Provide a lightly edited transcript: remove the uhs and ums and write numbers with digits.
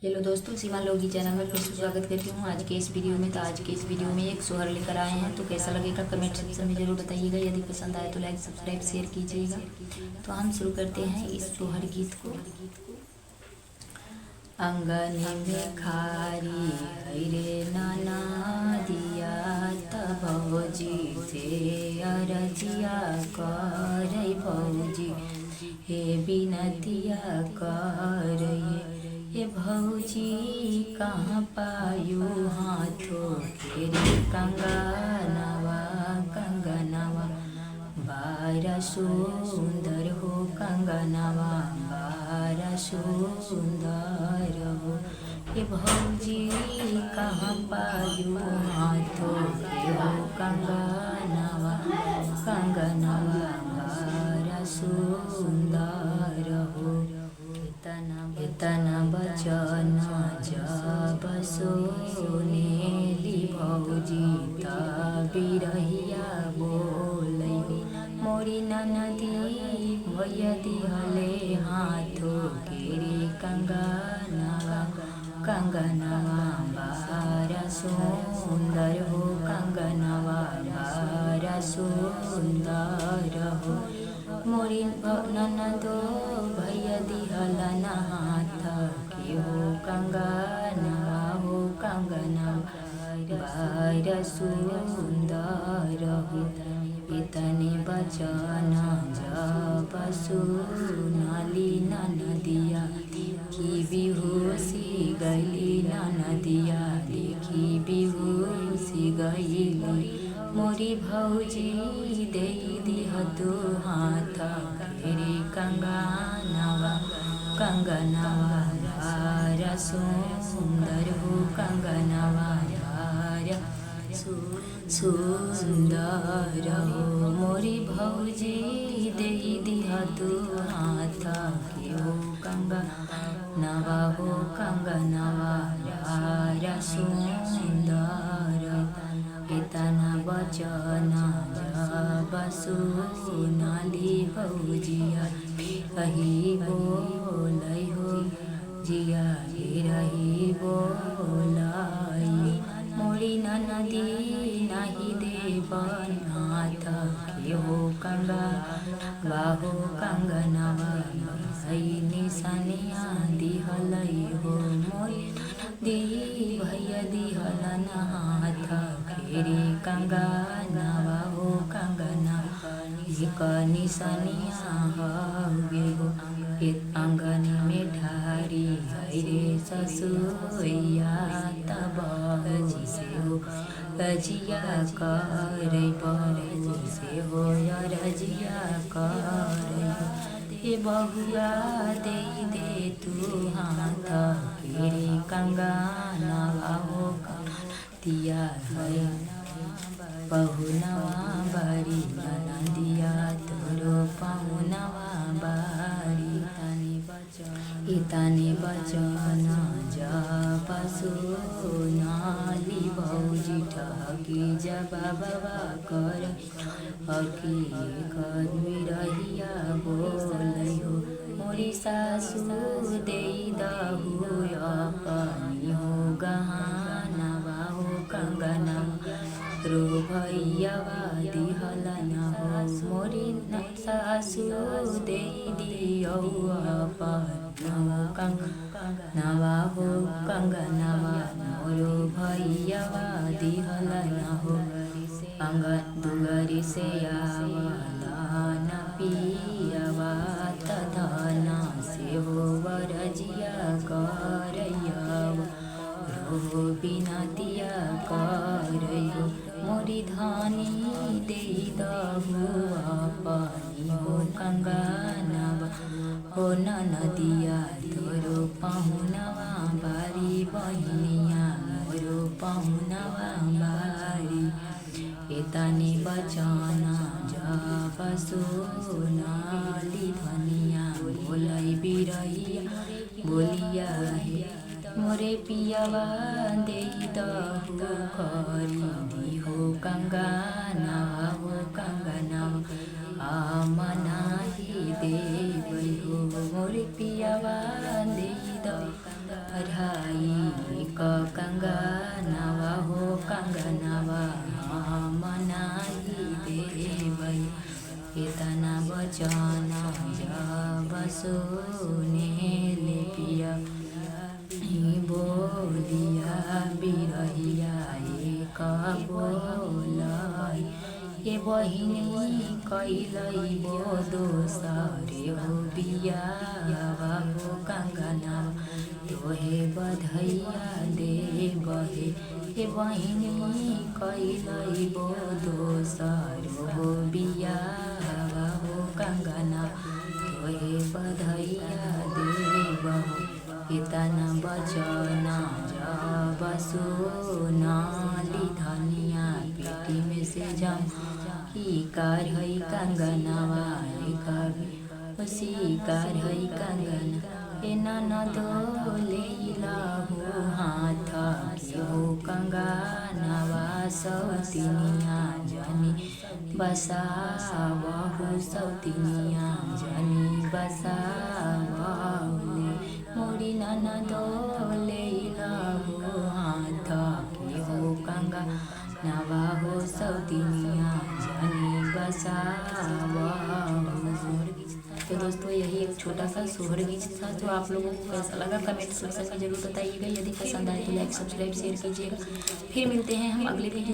Hello दोस्तों, सीमा लोगी channel में फिर से स्वागत करती हूँ आज के इस वीडियो में। तो आज के इस वीडियो में एक सोहर लेकर आए हैं, तो कैसा लगेगा कमेंट सेक्शन में ज़रूर बताइएगा। यदि पसंद आए तो लाइक सब्सक्राइब शेयर कीजिएगा। तो हम शुरू करते हैं इस सोहर गीत को। अंगन में खारी हरे नाना दिया तब भौजी से अरजिया कर भौजी हे बिनतिया कर ये भौजी कहाँ पायो हाथों तेरे कंगनवा कंगनवा बारा सुंदर हो कंगनवा बारा सुंदर हो ये भौजी कहाँ पायो हाथों के हो कंगनवा कंगनवा बारा सुंदर हो। इतना बचन जब सुनेली भौजी तबी रहिया बोलै मोरी ननदी भैया दिहले हाथों केरे कंगनवा कंगनवा बारा सुंदर हो कंगनवा बारा सुंदर हो मोरी ननदो भैया दिहलन हाथ के हो कंगनवा बारा सुंदर हो। इतने बचन जब सुनाली ननदिया की बेहोशी गईली ननदिया देखी बेहोशी गईली मोरी भौजी दे दिह तो हाथ केरे कंगनवा कंगनवा बारा सुंदर हो कंगनवा बारा सुंदर हो मोरी भौजी दे दिह तो हाथ के हो कंगनवा कंगनवा बारा सुंदर। इतना बचन जब सुनाली भौजिया रही बोलै हो जिया रही बोलाई मोरी ननदी नहीं देवन हाथ के हो कंगनवा हो कंगनवा निशानिया दिहलै हो मोरी दी भैया दिहलन हाथ केरे कंगनवा हो कंगनवा एक निशानिया हवे हो। एक आंगन में ढारी हरे ससुरिया तब से हो रजिया कर से हो रजिया कर ये बहुआ दे तू हाथ केरे कंगनवा हो दिया है पहुनवा बारी ननदिया तोरो पहुनवा बारी इतने बचन जब सुनाली भौजी ठगी जबाबा कर हकीकत रहिया बोलै हो मोरी सासू दे दहु अपनी हो गहनवा हो कंगनवा रो भैयावा दिहलन हो मोरी सासू दे दियो अपनी हो कंगनवा हो कंगनवा मोरो भैयावा दिहलन हो। अंगन दुआरी से आवला न पियावा तधना से हो वरजिया करैया रो बिनतिया करैयो मोरी धानी दे दहु अपनी हो कंगनवा हो ननदिया तोरो पहुनवा बारी बहिनिया मोरो पहुनवा बारी। इतने बचन जब सुनाली धनिया बोलै बिरहिया बोलिया हे मोरे पियावा दे दहु खरी हो कंगनवा हो कंगनवा मनाही देवै हो मोरे पियावा दे दहु सुनेले पिया बोलिया बिरहिया बोलाई ए बहिनी कैलै दोसरे हो बिया हो कंगना तोहे बधैया दे बहे ए बहिनी कैलै दोसर हो बिया हो कंगना तोहे बधैया दे बहो इतना बचना जब सोनाली धनिया पेटी में से जम की कार है कंगनवा कभी उसी कार है कंगना ए ननदो लेला हो हाथ की हो कंगनवा सौतिनिया जनी बसावहु सौतिनिया जनी बसावले मोरी ननदो लेला हो हाथ की हो कंगनवा हो सौतिनिया जनी बसावहु। तो दोस्तों यही एक छोटा सा सोहर गीत था। तो आप लोगों को कैसा लगा कमेंट सेक्शन में जरूर बताइएगा। यदि पसंद आए तो लाइक सब्सक्राइब शेयर कीजिएगा। फिर मिलते हैं हम अगले वीडियो।